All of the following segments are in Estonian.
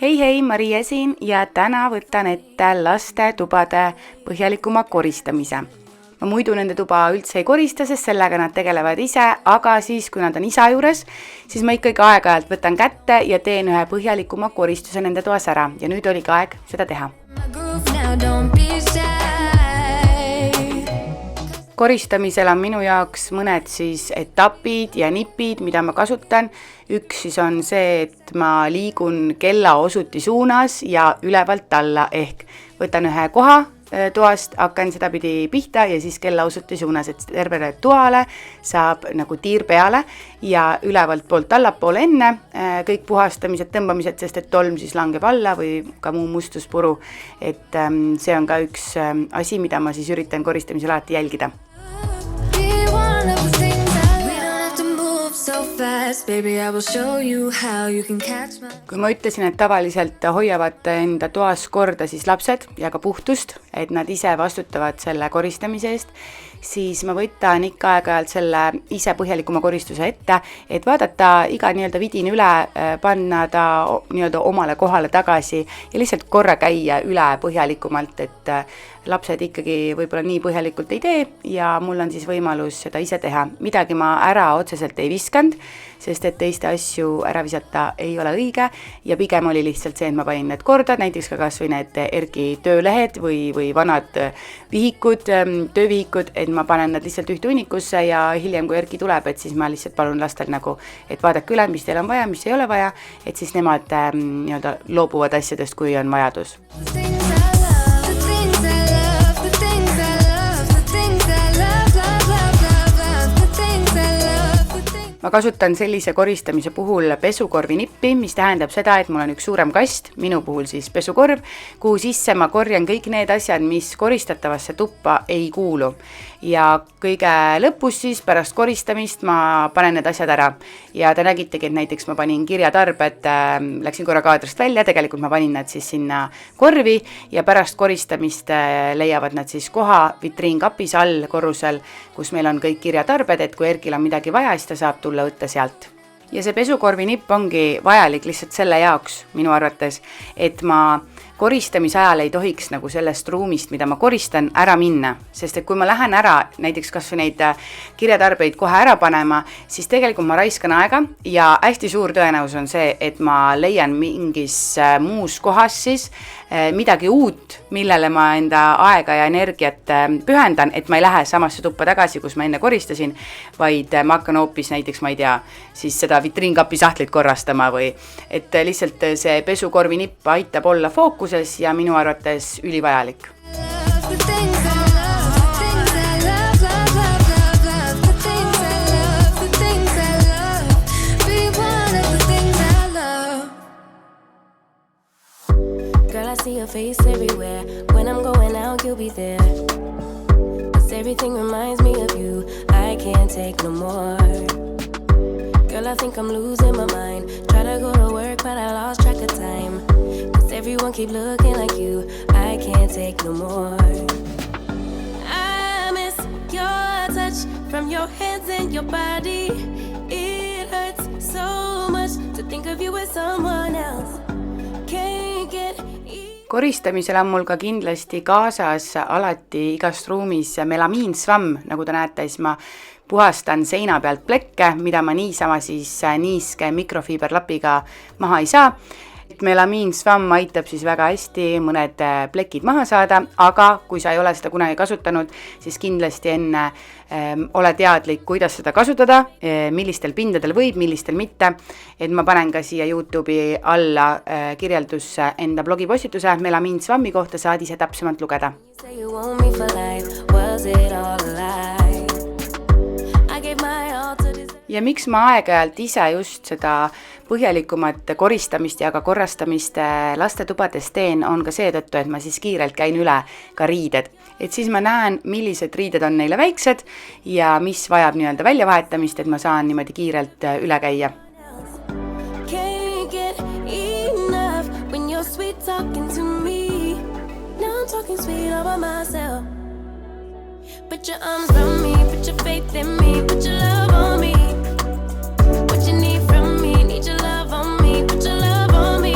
Hei, Maria siin ja täna võtan ette laste tubade põhjalikuma koristamise. Ma muidu nende tuba üldse ei korista, sest sellega nad tegelevad ise, aga siis, kui nad on isa juures, siis ma ikkagi aeg-ajalt võtan kätte ja teen ühe põhjalikuma koristuse nende toas ära ja nüüd oligi aeg seda teha. Koristamisel on minu jaoks mõned siis etapid ja nipid, mida ma kasutan. Üks siis on see, et ma liigun kellaosuti suunas ja ülevalt alla ehk võtan ühe koha toast, hakkan seda pidi pihta ja siis kellaosuti suunas, et tervele toale saab nagu tiir peale ja ülevalt poolt allapoole enne kõik puhastamised, tõmbamised, sest et tolm siis langeb alla või ka muu mustuspuru. Et see on ka üks asi, mida ma siis üritan koristamisel alati jälgida. Kui ma ütlesin, et tavaliselt hoiavad enda toas korda siis lapsed ja ka puhtust, et nad ise vastutavad selle koristamise eest, siis ma võtan ikka aeg-ajalt selle ise põhjalikuma koristuse ette, et vaadata iga vidin üle, panna ta omale kohale tagasi ja lihtsalt korra käia üle põhjalikumalt, et lapsed ikkagi võib-olla nii põhjalikult ei tee ja mul on siis võimalus seda ise teha. Midagi ma ära otseselt ei viskanud, sest et teiste asju ära visata ei ole õige ja pigem oli lihtsalt see, et ma panin need korda, näiteks ka kas või need Erki töölehed või vanad vihikud, töövihikud, et ma panen nad lihtsalt ühte hunnikusse ja hiljem, kui Erki tuleb, et siis ma lihtsalt palun lastel et vaadake üle, mis teil on vaja, mis ei ole vaja, et siis nemad loobuvad asjadest, kui on vajadus. Ma kasutan sellise koristamise puhul pesukorvi nippi, mis tähendab seda, et mul on üks suurem kast, minu puhul siis pesukorv, kuhu sisse ma korjan kõik need asjad, mis koristatavasse tuppa ei kuulu. Ja kõige lõpus siis pärast koristamist ma panen need asjad ära. Ja te nägitegi, et näiteks ma panin kirjatarbed, läksin korra kaadrist välja, tegelikult ma panin nad siis sinna korvi ja pärast koristamist leiavad nad siis koha vitriinkapis all korrusel, kus meil on kõik kirjatarbed, et kui Erkil on midagi vaja, siis ta saab tulla võtta sealt. Ja see pesukorvi nipp ongi vajalik lihtsalt selle jaoks minu arvates, et ma koristamise ajal ei tohiks sellest ruumist, mida ma koristan, ära minna, sest et kui ma lähen ära, näiteks kas või neid kirjatarbeid kohe ära panema, siis tegelikult ma raiskan aega ja hästi suur tõenäosus on see, et ma leian mingis muus kohas siis midagi uut, millele ma enda aega ja energiat pühendan, et ma ei lähe samasse tuppa tagasi, kus ma enne koristasin, vaid ma hakkan hoopis näiteks, ma ei tea, siis seda vitriinkapi sahtlit korrastama või et lihtsalt see pesukorvi nipp aitab olla fookuses ja minu arvates ülivajalik. I see your face everywhere. When I'm going out, you'll be there. 'Cause everything reminds me of you. I can't take no more. Girl, I think I'm losing my mind. Try to go to work, but I lost track of time. 'Cause everyone keep looking like you. I can't take no more. I miss your touch from your hands and your body. It hurts so much to think of you with someone else. Can't get Koristamisel on mul ka kindlasti kaasas alati igast ruumis melamiinsvamm, nagu te näete, siis ma puhastan seina pealt plekke, mida ma niisama siis niiske mikrofiiberlapiga maha ei saa. Melamiinsvamm aitab siis väga hästi mõned plekid maha saada, aga kui sa ei ole seda kunagi kasutanud, siis kindlasti enne ole teadlik, kuidas seda kasutada, millistel pindadel võib, millistel mitte. Et ma panen ka siia YouTube'i alla kirjeldusse enda blogipostituse melamiinsvammi kohta, saad ise täpsemalt lugeda. Ja miks ma aeg-ajalt ise just seda põhjalikumat koristamist ja ka korrastamist lastetubades teen, on ka seetõttu, et ma siis kiirelt käin üle ka riided. Et siis ma näen, millised riided on neile väiksed ja mis vajab väljavahetamist, et ma saan niimoodi kiirelt üle käia. Put your arms around me, put your faith in me, put your love on me. What you need from me, need your love on me, put your love on me.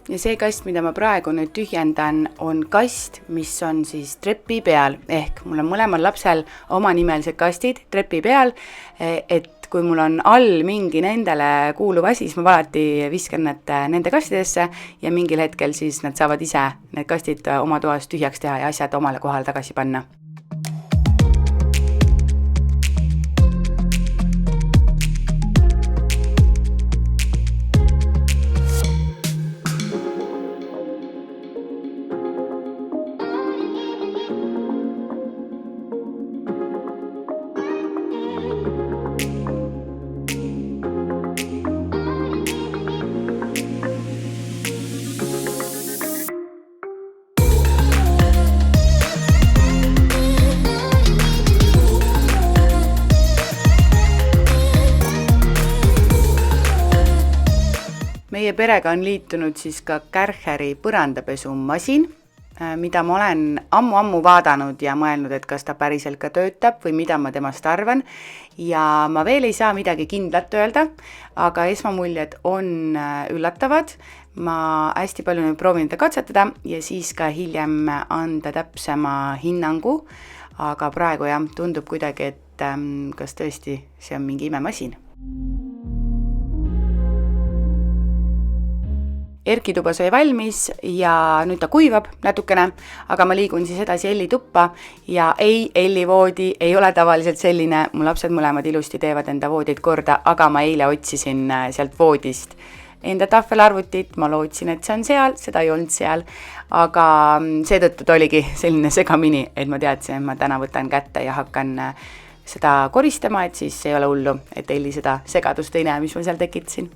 ja see kast, mida ma praegu nüüd tühjendan, on kast, mis on siis trepi peal, ehk mul on mõlemal lapsel omanimelised kastid trepi peal, et kui mul on all mingi nendele kuuluv asi, siis ma alati viskan need nende kastidesse ja mingil hetkel siis nad saavad ise need kastid oma toas tühjaks teha ja asjad omale kohale tagasi panna. Meie perega on liitunud siis ka Kärcheri põrandapesumasin, mida ma olen ammu vaadanud ja mõelnud, et kas ta päriselt ka töötab või mida ma temast arvan. Ja ma veel ei saa midagi kindlat öelda, aga esmamuljed on üllatavad. Ma hästi palju nüüd proovin seda katsetada ja siis ka hiljem anda täpsema hinnangu, aga praegu tundub kuidagi, et kas tõesti see on mingi imemasin. Erki tuba sai valmis ja nüüd ta kuivab natukene, aga ma liigun siis edasi Elli tuppa ja Elli voodi ei ole tavaliselt selline, mu lapsed mõlemad ilusti teevad enda voodid korda, aga ma eile otsisin sealt voodist enda tahvelarvutit, ma lootsin, et see on seal, seda ei olnud seal, aga seetõttu ta oligi selline segamini, et ma teadsin, et ma täna võtan kätte ja hakkan seda koristama, et siis ei ole hullu, et Elli seda segadust ei näe, mis ma seal tekitasin.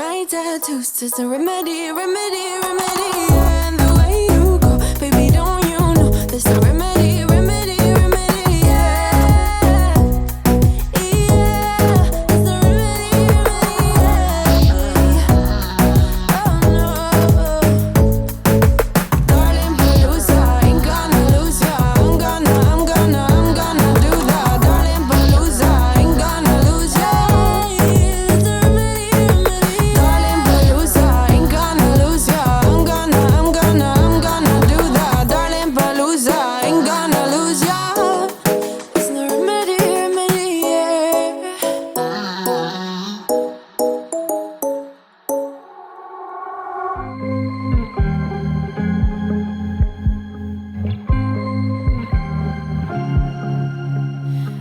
my tattoos, just a remedy, remedy, remedy. Yeah, and the way you go, baby, don't you know there's a remedy, remedy, remedy. Yeah, yeah, there's a remedy, remedy. Yeah. Oh no, darling, Palooza, ain't gonna lose ya. I'm gonna do that, darling, Palooza, ain't gonna lose ya. There's a remedy, remedy. Darling, Palooza, ain't gonna lose ya. I'm gonna do that, darling, Palooza, ain't gonna lose ya. There's no remedy, remedy, yeah.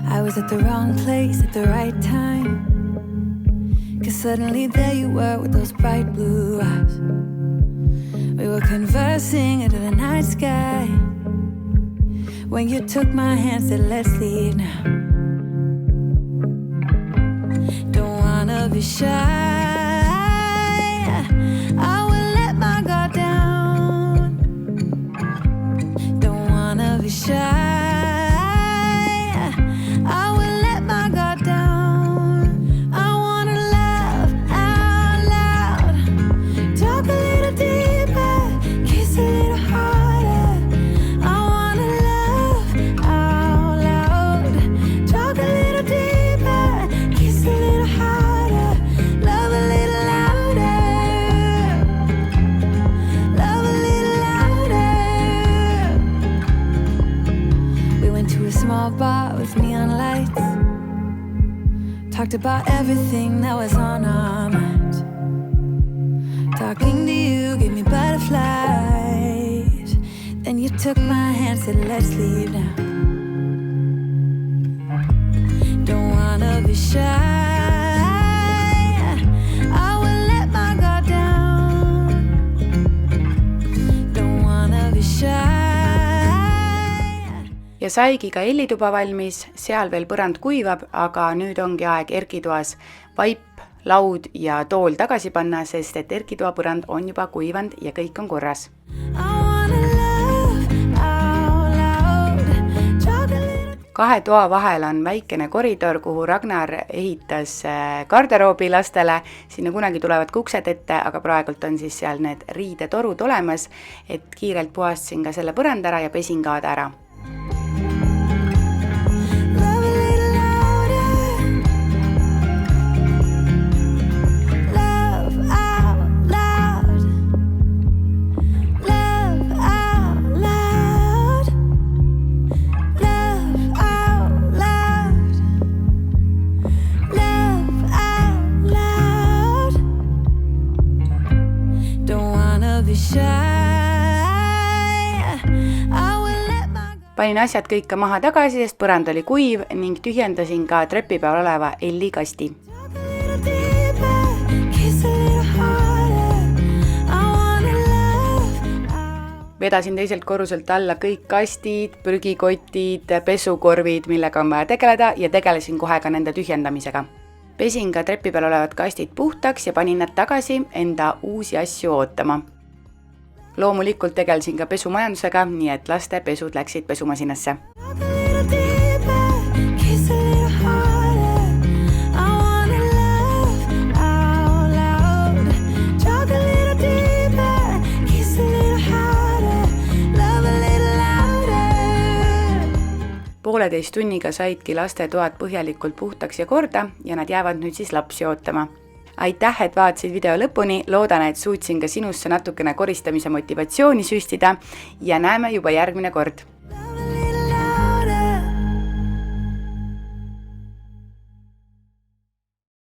I was at the wrong place at the right time, 'cause suddenly there you were with those bright blue eyes. We were conversing into the night sky, when you took my hand, said let's leave now. Don't wanna be shy, I will let my guard down. Don't wanna be shy, I will let my guard down. I wanna laugh out loud, talk a little deeper, kiss a little harder. I wanna laugh out loud, talk a little deeper, kiss a little harder, love a little louder, love a little louder. We went to a small bar with neon lights, talked about everything that was on our minds. Talking to you gave me butterflies. Then you took my hand, said let's leave now. Don't wanna be shy, I will let my guard down. Don't wanna be shy. Ja saigi ka hellituba valmis, seal veel põrand kuivab, aga nüüd ongi aeg Erki toas vaip, laud ja tool tagasi panna, sest et Erki toa põrand on juba kuivanud ja kõik on korras. I wanna laugh out loud, talk a little. Kahe toa vahel on väikene koridor, kuhu Ragnar ehitas garderoobi lastele. Sinna kunagi tulevad ka uksed ette, aga praegult on siis seal need riidetorud olemas, et kiirelt puhastasin ka selle põrand ära ja pesin ka ta ära. Love a little louder, love out loud, love out loud, love out loud, love out loud. Don't wanna be shy, I will let my Panin asjad kõik ka maha tagasi, sest põrand oli kuiv ning tühjendasin ka trepi peal oleva Elli kasti. talk a little deeper, kiss a little harder. I wanna laugh out. Vedasin teiselt korruselt alla kõik kastid, prügikotid, pesukorvid, millega on vaja tegeleda ja tegelesin kohe ka nende tühjendamisega. Pesin ka trepi peal olevad kastid puhtaks ja panin nad tagasi enda uusi asju ootama. Loomulikult tegelesin ka pesumajandusega, nii et laste pesud läksid pesumasinasse. Talk a little deeper, kiss a little harder. I wanna laugh out loud, talk a little deeper, kiss a little harder, love a little louder. 1,5 tunniga saidki laste toad põhjalikult puhtaks ja korda ja nad jäävad nüüd siis lapsi ootama. Aitäh, et vaatasid video lõpuni, loodan, et suutsin ka sinusse natukene koristamise motivatsiooni süstida ja näeme juba järgmine kord.